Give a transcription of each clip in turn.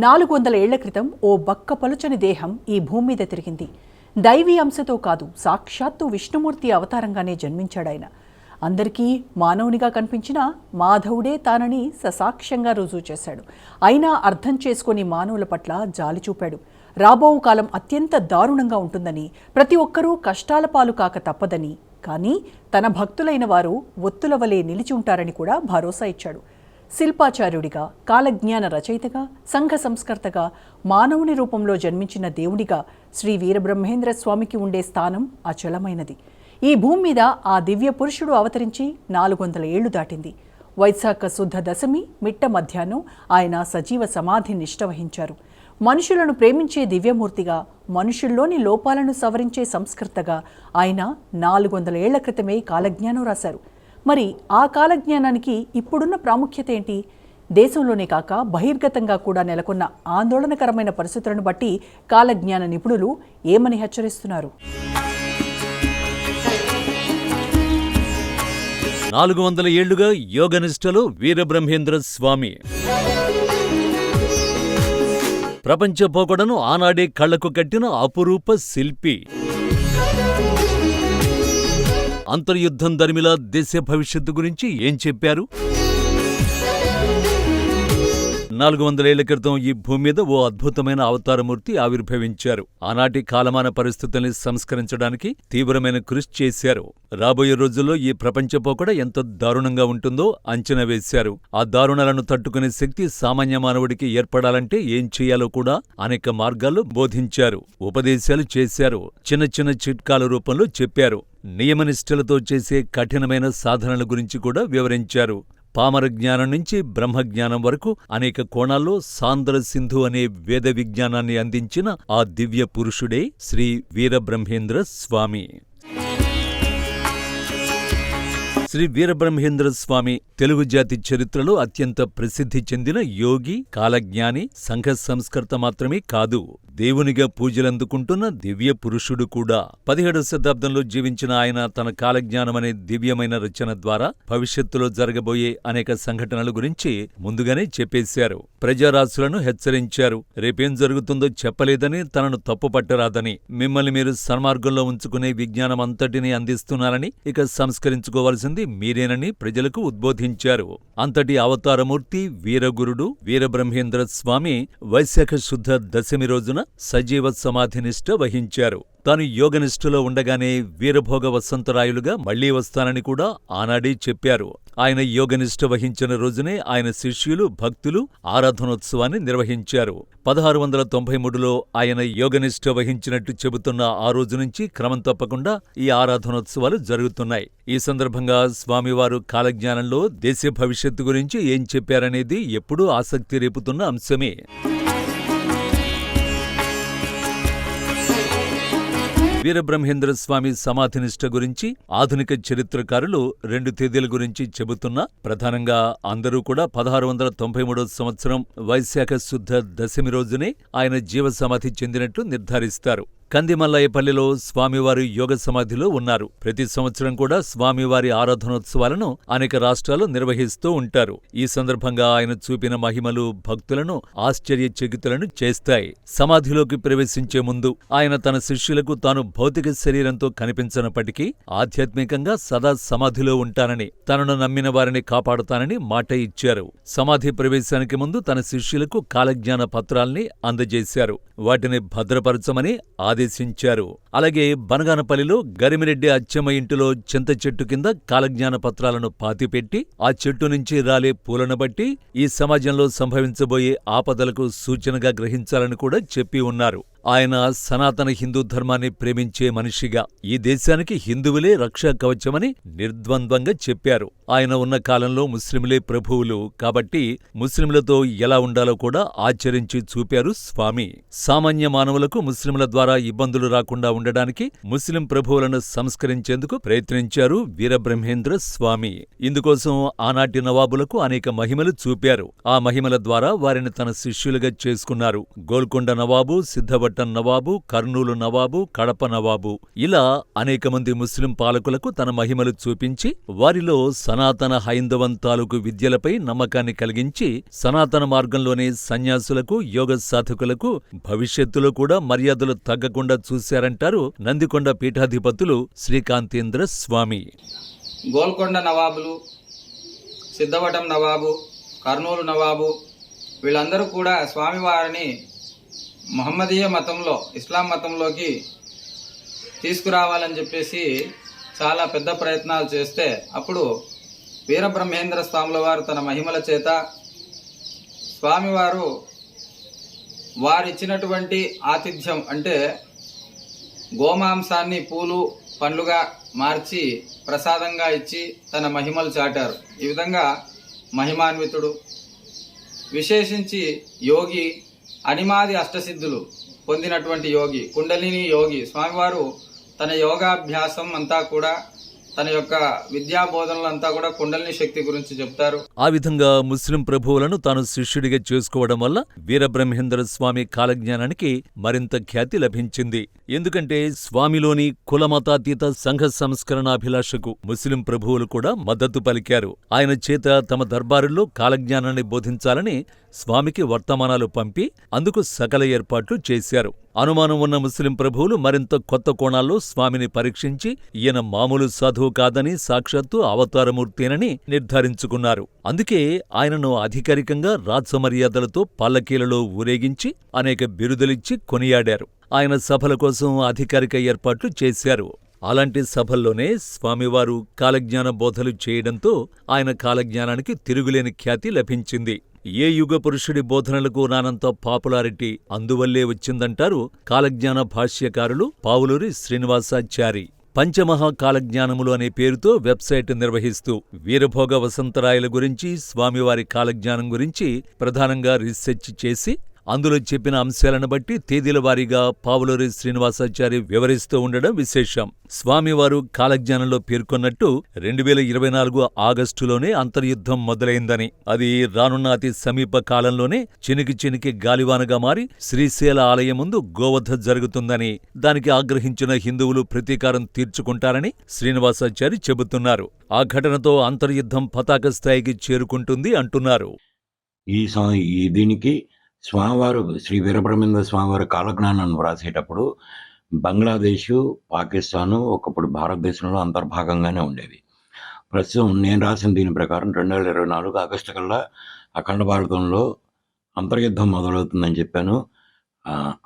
400 ఏళ్ల క్రితం ఓ బక్క పలుచని దేహం ఈ భూమి మీద తిరిగింది. దైవీ అంశతో కాదు, సాక్షాత్తు విష్ణుమూర్తి అవతారంగానే జన్మించాడాయన. అందరికీ మానవునిగా కనిపించిన మాధవుడే తానని ససాక్ష్యంగా రుజువు చేశాడు. అయినా అర్థం చేసుకొని మానవుల పట్ల జాలి చూపాడు. రాబో కాలం అత్యంత దారుణంగా ఉంటుందని, ప్రతి ఒక్కరూ కష్టాల పాలు కాక తప్పదని, కానీ తన భక్తులైన వారు ఒత్తుల వలె నిలిచి ఉంటారని కూడా భరోసా ఇచ్చాడు. శిల్పాచార్యుడిగా, కాలజ్ఞాన రచయితగా, సంఘ సంస్కర్తగా, మానవుని రూపంలో జన్మించిన దేవుడిగా శ్రీ వీరబ్రహ్మేంద్ర స్వామికి ఉండే స్థానం అచలమైనది. ఈ భూమి మీద ఆ దివ్య పురుషుడు అవతరించి 400 ఏళ్లు దాటింది. వైశాఖ శుద్ధ దశమి మిట్ట మధ్యాహ్నం ఆయన సజీవ సమాధి నిష్ఠ వహించారు. మనుషులను ప్రేమించే దివ్యమూర్తిగా, మనుషుల్లోని లోపాలను సవరించే సంస్కర్తగా ఆయన 400 ఏళ్ల క్రితమే కాలజ్ఞానం రాశారు. మరి ఆ కాలజ్ఞానానికి ఇప్పుడున్న ప్రాముఖ్యత ఏంటి? దేశంలోనే కాక బహిర్గతంగా కూడా నెలకొన్న ఆందోళనకరమైన పరిస్థితులను బట్టి కాలజ్ఞాన నిపుణులు ఏమని హెచ్చరిస్తున్నారు? 400 ఏళ్లుగా యోగనిష్టలో వీరబ్రహ్మేంద్ర స్వామి. ప్రపంచ పోకడను ఆనాడే కళ్లకు కట్టిన అపురూప శిల్పి. అంతర్యుద్ధం దరిమిలా దేశ భవిష్యత్తు గురించి ఏం చెప్పారు? 400 ఏళ్ల క్రితం ఈ భూమి మీద ఓ అద్భుతమైన అవతారమూర్తి ఆవిర్భవించారు. ఆనాటి కాలమాన పరిస్థితుల్ని సంస్కరించడానికి తీవ్రమైన కృషి చేశారు. రాబోయే రోజుల్లో ఈ ప్రపంచ పోకడ ఎంత దారుణంగా ఉంటుందో అంచనా వేశారు. ఆ దారుణాలను తట్టుకునే శక్తి సామాన్య మానవుడికి ఏర్పడాలంటే ఏం చేయాలో కూడా అనేక మార్గాల్లో బోధించారు, ఉపదేశాలు చేశారు, చిన్న చిన్న చిట్కాల రూపంలో చెప్పారు. నియమనిష్టలతో చేసే కఠినమైన సాధనల గురించి కూడా వివరించారు. పామర జ్ఞానం నుంచి బ్రహ్మజ్ఞానం వరకు అనేక కోణాల్లో సాంద్ర సింధు అనే వేద విజ్ఞానాన్ని అందించిన ఆ దివ్య పురుషుడే శ్రీ వీరబ్రహ్మేంద్ర స్వామి. శ్రీ వీరబ్రహ్మేంద్ర స్వామి తెలుగు జాతి చరిత్రలో అత్యంత ప్రసిద్ధి చెందిన యోగి, కాలజ్ఞాని, సంఘ సంస్కర్త మాత్రమే కాదు, దేవునిగా పూజలందుకుంటున్న దివ్య పురుషుడు కూడా. 17వ శతాబ్దంలో జీవించిన ఆయన తన కాలజ్ఞానమనే దివ్యమైన రచన ద్వారా భవిష్యత్తులో జరగబోయే అనేక సంఘటనల గురించి ముందుగానే చెప్పేశారు. ప్రజారాశులను హెచ్చరించారు. రేపేం జరుగుతుందో చెప్పలేదని, తనను తప్పుపట్టరాదని, మిమ్మల్ని మీరు సన్మార్గంలో ఉంచుకునే విజ్ఞానం అంతటినీ అందిస్తున్నారని, ఇక సంస్కరించుకోవాల్సింది మీరేనని ప్రజలకు ఉద్బోధించారు. అంతటి అవతారమూర్తి వీరగురుడు వీరబ్రహ్మేంద్ర స్వామి వైశాఖ శుద్ధ దశమి రోజున సజీవ సమాధినిష్ఠ వహించారు. తాను యోగనిష్ఠలో ఉండగానే వీరభోగ వసంతరాయులుగా మళ్లీ వస్తానని కూడా ఆనాడే చెప్పారు. ఆయన యోగనిష్ఠ వహించిన రోజునే ఆయన శిష్యులు, భక్తులు ఆరాధనోత్సవాన్ని నిర్వహించారు. 1693లో ఆయన యోగనిష్ఠ వహించినట్టు చెబుతున్న ఆ రోజు నుంచి క్రమం తప్పకుండా ఈ ఆరాధనోత్సవాలు జరుగుతున్నాయి. ఈ సందర్భంగా స్వామివారు కాలజ్ఞానంలో దేశ భవిష్యత్తు గురించి ఏం చెప్పారనేది ఎప్పుడూ ఆసక్తి రేపుతున్న అంశమే. వీరబ్రహ్మేంద్ర స్వామి సమాధినిష్ఠ గురించి ఆధునిక చరిత్రకారులు 2 తేదీల గురించి చెబుతున్నా ప్రధానంగా అందరూ కూడా 1693 సంవత్సరం వైశాఖ శుద్ధ దశమి రోజునే ఆయన జీవసమాధి చెందినట్లు నిర్ధారిస్తారు. కందిమల్లయ్యపల్లిలో స్వామివారి యోగ సమాధిలో ఉన్నారు. ప్రతి సంవత్సరం కూడా స్వామివారి ఆరాధనోత్సవాలను అనేక రాష్ట్రాలు నిర్వహిస్తూ ఉంటారు. ఈ సందర్భంగా ఆయన చూపిన మహిమలు భక్తులను ఆశ్చర్యచకితులను చేస్తాయి. సమాధిలోకి ప్రవేశించే ముందు ఆయన తన శిష్యులకు తాను భౌతిక శరీరంతో కనిపించనప్పటికీ ఆధ్యాత్మికంగా సదా సమాధిలో ఉంటానని, తనను నమ్మిన వారిని కాపాడుతానని మాట ఇచ్చారు. సమాధి ప్రవేశానికి ముందు తన శిష్యులకు కాలజ్ఞాన పత్రాల్ని అందజేశారు. వాటిని భద్రపరచమని ఆదేశించారు. అలాగే బనగానపల్లిలో గరిమిరెడ్డి అచ్చమ్మ ఇంటిలో చింత చెట్టు కింద కాలజ్ఞాన పత్రాలను పాతిపెట్టి ఆ చెట్టు నుంచి రాలే పూలను బట్టి ఈ సమాజంలో సంభవించబోయే ఆపదలకు సూచనగా గ్రహించాలని కూడా చెప్పి ఉన్నారు. ఆయన సనాతన హిందూ ధర్మాన్ని ప్రేమించే మనిషిగా, ఈ దేశానికి హిందువులే రక్షా కవచమని నిర్ద్వంద్వంగా చెప్పారు. ఆయన ఉన్న కాలంలో ముస్లింలే ప్రభువులు కాబట్టి ముస్లింలతో ఎలా ఉండాలో కూడా ఆచరించి చూపారు స్వామి. సామాన్య మానవులకు ముస్లింల ద్వారా ఇబ్బందులు రాకుండా ఉండడానికి ముస్లిం ప్రభువులను సంస్కరించేందుకు ప్రయత్నించారు వీరబ్రహ్మేంద్ర స్వామి. ఇందుకోసం ఆనాటి నవాబులకు అనేక మహిమలు చూపారు. ఆ మహిమల ద్వారా వారిని తన శిష్యులుగా చేసుకున్నారు. గోల్కొండ నవాబు, సిద్ధవట విశాఖపట్నం నవాబు, కర్నూలు నవాబు, కడప నవాబు ఇలా అనేక మంది ముస్లిం పాలకులకు తన మహిమలు చూపించి వారిలో సనాతన హైందవం తాలూకు విద్యలపై నమ్మకాన్ని కలిగించి సనాతన మార్గంలోనే సన్యాసులకు, యోగ సాధకులకు భవిష్యత్తులో కూడా మర్యాదలు తగ్గకుండా చూశారంటారు నందికొండ పీఠాధిపతులు శ్రీకాంతేంద్ర స్వామి. గోల్కొండ నవాబులు, సిద్ధవటం నవాబు, కర్నూలు నవాబు వీళ్ళందరూ కూడా స్వామివారిని మహమ్మదీయ మతంలో, ఇస్లాం మతంలోకి తీసుకురావాలని చెప్పేసి చాలా పెద్ద ప్రయత్నాలు చేస్తే అప్పుడు వీరబ్రహ్మేంద్ర స్వాముల వారు తన మహిమల చేత స్వామివారు వారిచ్చినటువంటి ఆతిథ్యం అంటే గోమాంసాన్ని పూలు పండ్లుగా మార్చి ప్రసాదంగా ఇచ్చి తన మహిమలు చాటారు. ఈ విధంగా మహిమాన్వితుడు, విశేషించి యోగి, అనిమాది అష్టసిద్ధులు పొందినటువంటి యోగి, కుండలిని యోగి స్వామివారు తన యోగాభ్యాసం అంతా కూడా, తన యొక్క విద్యాబోధనలంతా కూడా కుండలిని శక్తి గురించి చెప్తారు. ఆ విధంగా ముస్లిం ప్రభువులను తాను శిష్యుడిగా చేసుకోవడం వల్ల వీరబ్రహ్మేంద్ర స్వామి కాలజ్ఞానానికి మరింత ఖ్యాతి లభించింది. ఎందుకంటే స్వామిలోని కులమతాతీత సంఘ సంస్కరణాభిలాషకు ముస్లిం ప్రభువులు కూడా మద్దతు పలికారు. ఆయన చేత తమ దర్బారుల్లో కాలజ్ఞానాన్ని బోధించాలని స్వామికి వర్తమానాలు పంపి అందుకు సకల ఏర్పాట్లు చేశారు. అనుమానం ఉన్న ముస్లిం ప్రభువులు మరింత కొత్త కోణాల్లో స్వామిని పరీక్షించి ఈయన మామూలు సాధువు కాదని, సాక్షాత్తు అవతారమూర్తేనని నిర్ధారించుకున్నారు. అందుకే ఆయనను అధికారికంగా రాజమర్యాదలతో పల్లకీలలో ఊరేగించి అనేక బిరుదులిచ్చి కొనియాడారు. ఆయన సభల కోసం అధికారిక ఏర్పాట్లు చేశారు. అలాంటి సభల్లోనే స్వామివారు కాలజ్ఞాన బోధలు చేయడంతో ఆయన కాలజ్ఞానానికి తిరుగులేని ఖ్యాతి లభించింది. ఏ యుగ పురుషుడి బోధనలకు రానంత పాపులారిటీ అందువల్లే వచ్చిందంటారు కాలజ్ఞాన భాష్యకారులు పావులూరి శ్రీనివాసాచారి. పంచమహా కాలజ్ఞానములు అనే పేరుతో వెబ్సైట్ నిర్వహిస్తూ వీరభోగ వసంతరాయల గురించి, స్వామివారి కాలజ్ఞానం గురించి ప్రధానంగా రీసెర్చ్ చేసి అందులో చెప్పిన అంశాలను బట్టి తేదీల వారీగా పావులూరి శ్రీనివాసాచారి వివరిస్తూ ఉండడం విశేషం. స్వామివారు కాలజ్ఞానంలో పేర్కొన్నట్టు 2024 ఆగస్టులోనే అంతర్యుద్ధం మొదలైందని, అది రానున్న అతి సమీప కాలంలోనే చినికి చినికి గాలివానగా మారి శ్రీశైల ఆలయం ముందు గోవధ జరుగుతుందని, దానికి ఆగ్రహించిన హిందువులు ప్రతీకారం తీర్చుకుంటారని శ్రీనివాసాచారి చెబుతున్నారు. ఆ ఘటనతో అంతర్యుద్ధం పతాక స్థాయికి చేరుకుంటుంది అంటున్నారు. దీనికి స్వామివారు శ్రీ వీరబ్రహ్మేంద్ర స్వామివారి కాలజ్ఞానాన్ని వ్రాసేటప్పుడు బంగ్లాదేశు, పాకిస్తాను ఒకప్పుడు భారతదేశంలో అంతర్భాగంగానే ఉండేది. ప్రస్తుతం నేను రాసిన దీని ప్రకారం 2024 ఆగస్టు కల్లా అఖండ భారతంలో అంతర్యుద్ధం మొదలవుతుందని చెప్పాను.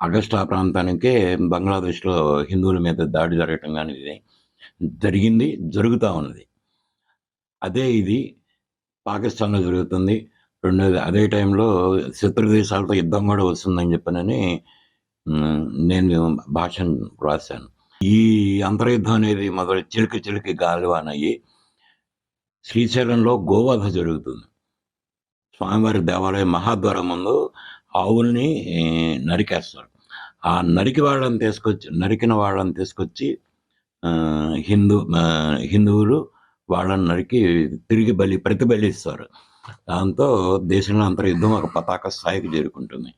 ఆగస్టు ఆ ప్రాంతానికే బంగ్లాదేశ్లో హిందువుల మీద దాడి జరగటం కానీ ఇది జరిగింది, జరుగుతూ ఉన్నది. అదే ఇది పాకిస్తాన్లో జరుగుతుంది. రెండోది అదే టైంలో శత్రు దేశాలతో యుద్ధం కూడా వస్తుందని చెప్పనని నేను భాషను రాశాను. ఈ అంతర్యుద్ధం అనేది మొదలు చిలికి గాలివానయ్యి శ్రీశైలంలో గోవధ జరుగుతుంది. స్వామివారి దేవాలయం మహాద్వారం ముందు ఆవుల్ని నరికేస్తారు. ఆ నరికిన వాళ్ళని తీసుకొచ్చి హిందువులు వాళ్ళని నరికి తిరిగి ప్రతిబలిస్తారు. దాంతో దేశంలో అంతర్యుద్ధం ఒక పతాక స్థాయికి చేరుకుంటుంది.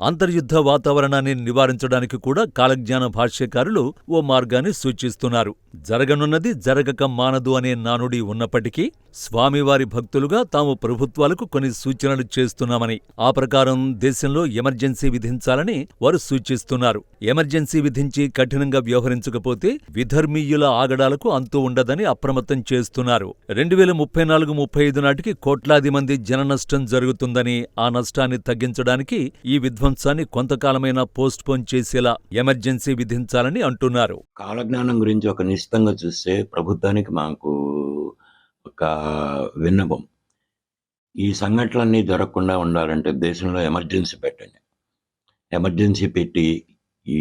అంతర్యుద్ధ వాతావరణాన్ని నివారించడానికి కూడా కాలజ్ఞాన భాష్యకారులు ఓ మార్గాన్ని సూచిస్తున్నారు. జరగనున్నది జరగక మానదు అనే నానుడి ఉన్నప్పటికీ స్వామివారి భక్తులుగా తాము ప్రభుత్వాలకు కొన్ని సూచనలు చేస్తున్నామని, ఆ ప్రకారం దేశంలో ఎమర్జెన్సీ విధించాలని వారు సూచిస్తున్నారు. ఎమర్జెన్సీ విధించి కఠినంగా వ్యవహరించకపోతే విధర్మీయుల ఆగడాలకు అంతు ఉండదని అప్రమత్తం చేస్తున్నారు. 2034-35 నాటికి కోట్లాది మంది జననష్టం జరుగుతుందని, ఆ నష్టాన్ని తగ్గించడానికి ఈ విధ్వంసాన్ని కొంతకాలమైనా పోస్ట్ పోన్ చేసేలా ఎమర్జెన్సీ విధించాలని అంటున్నారు. కాలజ్ఞానం గురించి ఒక నిశ్చితంగా చూస్తే ప్రభుత్వానికి మాకు ఒక విన్నపం, ఈ సంఘటనలన్నీ జరగకుండా ఉండాలంటే దేశంలో ఎమర్జెన్సీ పెట్టండి. ఎమర్జెన్సీ పెట్టి ఈ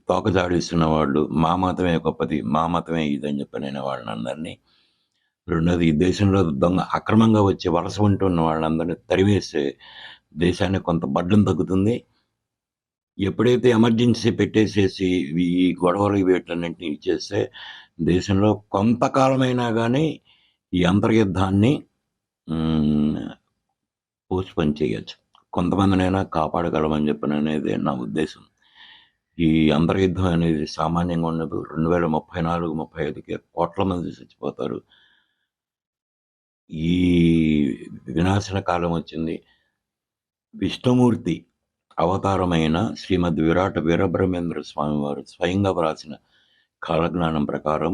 తోకజాడిస్తున్న వాళ్ళు మా మతమే గొప్పది, మా మతమే ఇదని చెప్పిన వాళ్ళందరినీ, రెండోది ఈ దేశంలో అక్రమంగా వచ్చి వలస ఉంటున్న వాళ్ళందరినీ తరివేస్తే దేశానికి కొంత బడ్డం తగ్గుతుంది. ఎప్పుడైతే ఎమర్జెన్సీ పెట్టేసేసి ఈ గొడవలు వీటన్నింటినీ ఇచ్చేస్తే దేశంలో కొంతకాలమైనా కానీ ఈ అంతర్యుద్ధాన్ని పోస్ట్ పోన్ చేయొచ్చు, కొంతమందినైనా కాపాడగలమని చెప్పిన అనేది నా ఉద్దేశం. ఈ అంతర్యుద్ధం అనేది సామాన్యంగా ఉండదు. 2034-35కి కోట్ల మంది చచ్చిపోతారు. ఈ వినాశన కాలం వచ్చింది. విష్ణుమూర్తి అవతారమైన శ్రీమద్ విరాట వీరబ్రహ్మేంద్ర స్వామి వారు స్వయంగా వ్రాసిన కాలజ్ఞానం ప్రకారం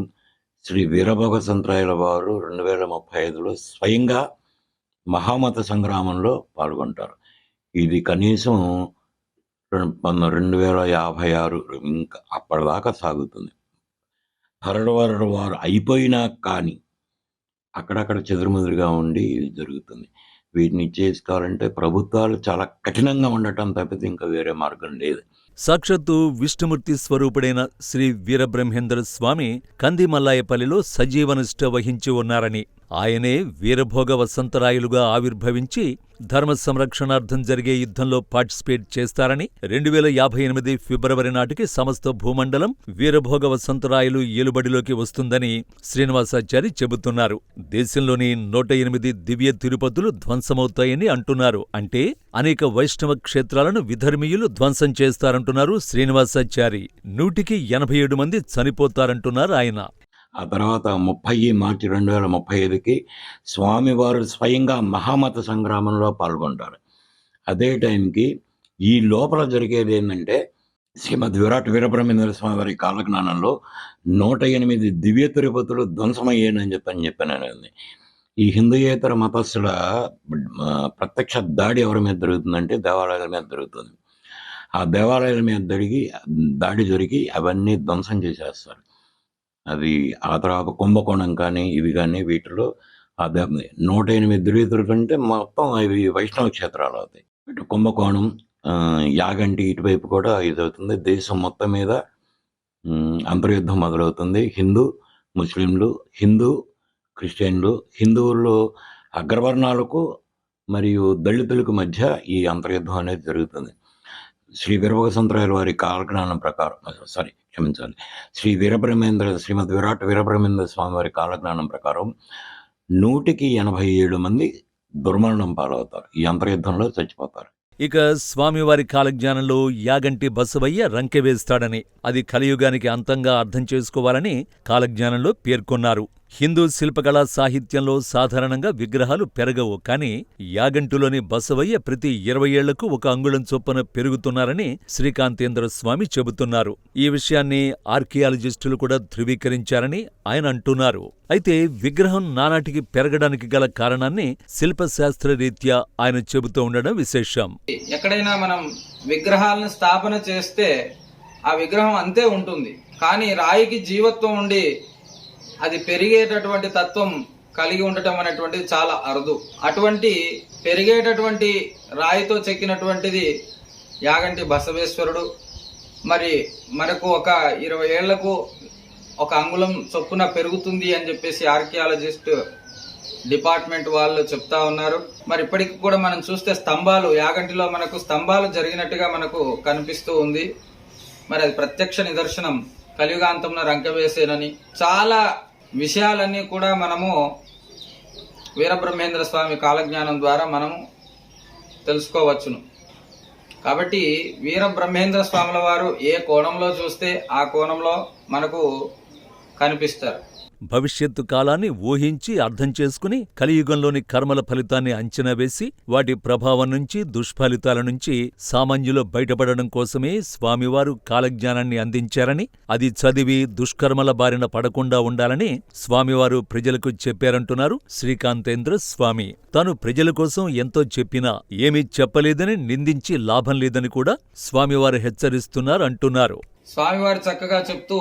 శ్రీ వీరభోగసంతరాయల వారు 2035లో స్వయంగా మహామత సంగ్రామంలో పాల్గొంటారు. ఇది కనీసం 2056 ఇంకా అప్పటిదాకా సాగుతుంది. హరడవరడు వారు అయిపోయినా కానీ అక్కడక్కడ చెదురుమదురుగా ఉండి ఇది జరుగుతుంది. వీటిని చేసుకోవాలంటే ప్రభుత్వాలు చాలా కఠినంగా ఉండటం తప్పితే ఇంకా వేరే మార్గం లేదు. సాక్షాత్తు విష్ణుమూర్తి స్వరూపుడైన శ్రీ వీరబ్రహ్మేంద్ర స్వామి కందిమల్లాయపల్లిలో సజీవనిష్ట వహించి ఉన్నారని, ఆయనే వీరభోగ వసంతరాయులుగా ఆవిర్భవించి ధర్మ సంరక్షణార్థం జరిగే యుద్ధంలో పార్టిసిపేట్ చేస్తారని, 2058 ఫిబ్రవరి నాటికి సమస్త భూమండలం వీరభోగ వసంతరాయులు ఏలుబడిలోకి వస్తుందని శ్రీనివాసాచారి చెబుతున్నారు. దేశంలోని 108 దివ్య తిరుపతులు ధ్వంసమవుతాయని అంటున్నారు. అంటే అనేక వైష్ణవ క్షేత్రాలను విధర్మీయులు ధ్వంసం చేస్తారంటున్నారు శ్రీనివాసాచారి. 187 మంది చనిపోతారంటున్నారు ఆయన. ఆ తర్వాత 30 మార్చి 2035కి స్వామివారు స్వయంగా మహామత సంగ్రామంలో పాల్గొంటారు. అదే టైంకి ఈ లోపల జరిగేది ఏంటంటే శ్రీమద్ విరాట్ వీరబ్రహ్మేంద్ర స్వామి వారి కాలజ్ఞానంలో 108 దివ్య తిరుపతులు ధ్వంసమయ్యానని చెప్పాను. ఈ హిందూయేతర మతస్థుల ప్రత్యక్ష దాడి ఎవరి మీద జరుగుతుందంటే దేవాలయాల మీద జరుగుతుంది. ఆ దేవాలయాల మీద దాడి జరిగి అవన్నీ ధ్వంసం చేసేస్తారు. అది ఆ తర్వాత కుంభకోణం కానీ ఇవి కానీ వీటిలో 108 దివ్యతులు అంటే మొత్తం అవి వైష్ణవ క్షేత్రాలు అవుతాయి. ఇటు కుంభకోణం, యాగంటి ఇటువైపు కూడా ఇదవుతుంది. దేశం మొత్తం మీద అంతర్యుద్ధం మొదలవుతుంది. ముస్లింలు, క్రిస్టియన్లు, హిందువుల్లో అగ్రవర్ణాలకు మరియు దళితులకు మధ్య ఈ అంతర్యుద్ధం అనేది జరుగుతుంది. శ్రీ వీరభోగసంతరాయల వారి కాలజ్ఞానం ప్రకారం శ్రీమద్ విరాట్ వీరబ్రహ్మేంద్ర స్వామి వారి కాలజ్ఞానం ప్రకారం 187 మంది దుర్మరణం పాలవుతారు. ఈ అంతర్యుద్ధంలో చచ్చిపోతారు. ఇక స్వామివారి కాలజ్ఞానంలో యాగంటి బసవయ్య రంకెవేస్తాడని, అది కలియుగానికి అంతంగా అర్థం చేసుకోవాలని కాలజ్ఞానంలో పేర్కొన్నారు. హిందూ శిల్పకళా సాహిత్యంలో సాధారణంగా విగ్రహాలు పెరగవు, కానీ యాగంటిలోని బసవయ్య ప్రతి 20 ఏళ్లకు 1 అంగుళం చొప్పున పెరుగుతున్నారని శ్రీకాంతేంద్ర స్వామి చెబుతున్నారు. ఈ విషయాన్ని ఆర్కియాలజిస్టులు కూడా ధృవీకరించారని ఆయన అంటున్నారు. అయితే విగ్రహం నానాటికి పెరగడానికి గల కారణాన్ని శిల్పశాస్త్ర రీత్యా ఆయన చెబుతూ ఉండడం విశేషం. ఎక్కడైనా మనం విగ్రహాలను స్థాపన చేస్తే ఆ విగ్రహం అంతే ఉంటుంది, కానీ రాయికి జీవత్వం ఉండి అది పెరిగేటటువంటి తత్వం కలిగి ఉండటం అనేటువంటిది చాలా అరుదు. అటువంటి పెరిగేటటువంటి రాయితో చెక్కినటువంటిది యాగంటి బసవేశ్వరుడు. మరి మనకు ఒక 20 ఏళ్లకు 1 అంగుళం చొప్పున పెరుగుతుంది అని చెప్పేసి ఆర్కియాలజిస్ట్ డిపార్ట్మెంట్ వాళ్ళు చెప్తా ఉన్నారు. మరి ఇప్పటికి కూడా మనం చూస్తే స్తంభాలు, యాగంటిలో మనకు స్తంభాలు జరిగినట్టుగా మనకు కనిపిస్తూ ఉంది. మరి అది ప్రత్యక్ష నిదర్శనం కలియుగాంతంలో రంకెవేసేనని. చాలా విషయాలన్నీ కూడా మనము వీరబ్రహ్మేంద్ర స్వామి కాలజ్ఞానం ద్వారా మనము తెలుసుకోవచ్చును. కాబట్టి వీరబ్రహ్మేంద్ర స్వాముల వారు ఏ కోణంలో చూస్తే ఆ కోణంలో మనకు కనిపిస్తారు. భవిష్యత్తు కాలాన్ని ఊహించి అర్థం చేసుకుని కలియుగంలోని కర్మల ఫలితాన్ని అంచనా వేసి వాటి ప్రభావం నుంచి, దుష్ఫలితాల నుంచి సామాన్యులు బయటపడడం కోసమే స్వామివారు కాలజ్ఞానాన్ని అందించారని, అది చదివి దుష్కర్మల బారిన పడకుండా ఉండాలని స్వామివారు ప్రజలకు చెప్పారంటున్నారు శ్రీకాంతేంద్ర స్వామి. తాను ప్రజల కోసం ఎంతో చెప్పినా ఏమీ చెప్పలేదని, నిందించి లాభం లేదని కూడా స్వామివారు హెచ్చరిస్తున్నారు అంటున్నారు. స్వామివారు చక్కగా చెప్తూ,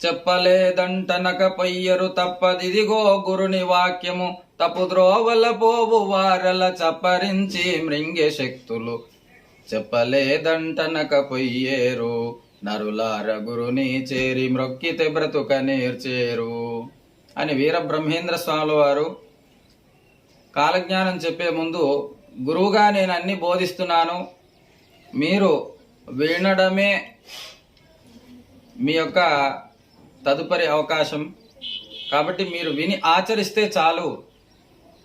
చెప్పలేదంటనక పయ్యరు తప్పదిదిగో గురుని వాక్యము, తపు ద్రోవల పోవు వారల చప్పరించి మృంగే శక్తులు, చెప్పలేదంటనక పొయ్యేరు నరులార గురుని చేరి మ్రొక్కితే బ్రతుక నేర్చేరు అని వీరబ్రహ్మేంద్ర స్వాముల వారు కాలజ్ఞానం చెప్పే ముందు, గురువుగా నేను అన్ని బోధిస్తున్నాను, మీరు వినడమే మీ యొక్క తదుపరి అవకాశం, కాబట్టి మీరు విని ఆచరిస్తే చాలు,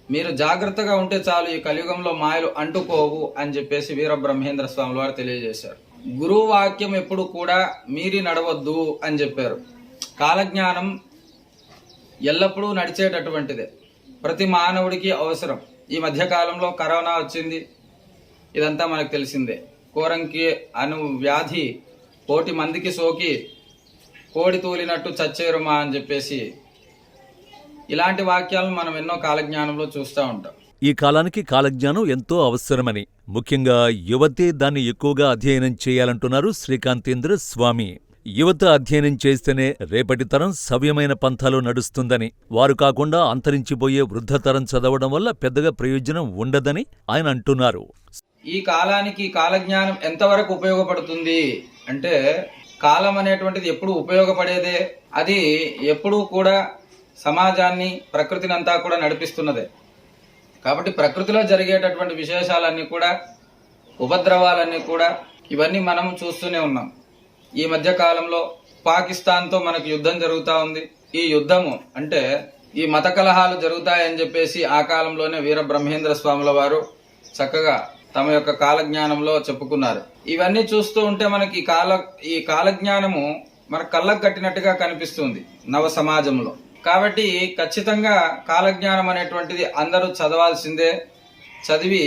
మీరు జాగ్రత్తగా ఉంటే చాలు, ఈ కలియుగంలో మాయలు అంటుకోవు అని చెప్పేసి వీరబ్రహ్మేంద్ర స్వాముల వారు తెలియజేశారు. గురువు వాక్యం ఎప్పుడు కూడా మీరి నడవద్దు అని చెప్పారు. కాలజ్ఞానం ఎల్లప్పుడూ నడిచేటటువంటిదే, ప్రతి మానవుడికి అవసరం. ఈ మధ్యకాలంలో కరోనా వచ్చింది, ఇదంతా మనకు తెలిసిందే. కోరంకి అను వ్యాధి 1,00,00,000 మందికి సోకి కోడి తూలినట్టు చచ్చేరుమా అని చెప్పేసి ఇలాంటి వాక్యాలను మనం ఎన్నో కాలజ్ఞానంలో చూస్తూ ఉంటాం. ఈ కాలానికి కాలజ్ఞానం ఎంతో అవసరమని, ముఖ్యంగా యువతే దాన్ని ఎక్కువగా అధ్యయనం చేయాలంటున్నారు శ్రీకాంతేంద్ర స్వామి. యువత అధ్యయనం చేస్తేనే రేపటి తరం సవ్యమైన పంథాలో నడుస్తుందని, వారు కాకుండా అంతరించిపోయే వృద్ధతరం చదవడం వల్ల పెద్దగా ప్రయోజనం ఉండదని ఆయన అంటున్నారు. ఈ కాలానికి కాలజ్ఞానం ఎంతవరకు ఉపయోగపడుతుంది అంటే, కాలం అనేటువంటిది ఎప్పుడు ఉపయోగపడేదే. అది ఎప్పుడూ కూడా సమాజాన్ని, ప్రకృతిని అంతా కూడా నడిపిస్తున్నదే. కాబట్టి ప్రకృతిలో జరిగేటటువంటి విశేషాలన్నీ కూడా, ఉపద్రవాలన్నీ కూడా, ఇవన్నీ మనం చూస్తూనే ఉన్నాం. ఈ మధ్య కాలంలో పాకిస్తాన్తో మనకు యుద్ధం జరుగుతూ ఉంది. ఈ యుద్ధము అంటే ఈ మత కలహాలు జరుగుతాయని చెప్పేసి ఆ కాలంలోనే వీరబ్రహ్మేంద్ర స్వాముల వారు చక్కగా తమ యొక్క కాలజ్ఞానంలో చెప్పుకున్నారు. ఇవన్నీ చూస్తూ ఉంటే మనకి ఈ కాలజ్ఞానము మన కళ్ళకు కట్టినట్టుగా కనిపిస్తుంది నవ సమాజంలో. కాబట్టి ఖచ్చితంగా కాలజ్ఞానం అనేటువంటిది అందరూ చదవాల్సిందే. చదివి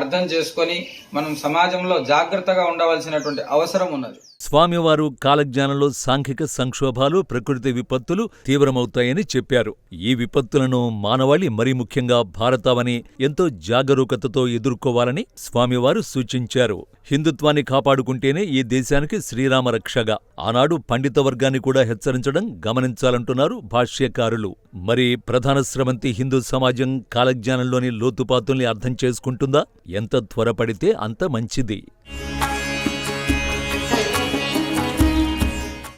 అర్థం చేసుకొని మనం సమాజంలో జాగ్రత్తగా ఉండవలసినటువంటి అవసరం ఉన్నది. స్వామివారు కాలజ్ఞానంలో సాంఘిక సంక్షోభాలు, ప్రకృతి విపత్తులు తీవ్రమవుతాయని చెప్పారు. ఈ విపత్తులను మానవాళి, మరీ ముఖ్యంగా భారతావని ఎంతో జాగరూకతతో ఎదుర్కోవాలని స్వామివారు సూచించారు. హిందుత్వాన్ని కాపాడుకుంటేనే ఈ దేశానికి శ్రీరామ రక్షగా ఆనాడు పండిత వర్గాన్ని కూడా హెచ్చరించడం గమనించాలంటున్నారు భాష్యకారులు. మరి ప్రధాన స్రవంతి హిందూ సమాజం కాలజ్ఞానంలోని లోతుపాతుల్ని అర్థం చేసుకుంటుందా? ఎంత త్వరపడితే అంత మంచిది.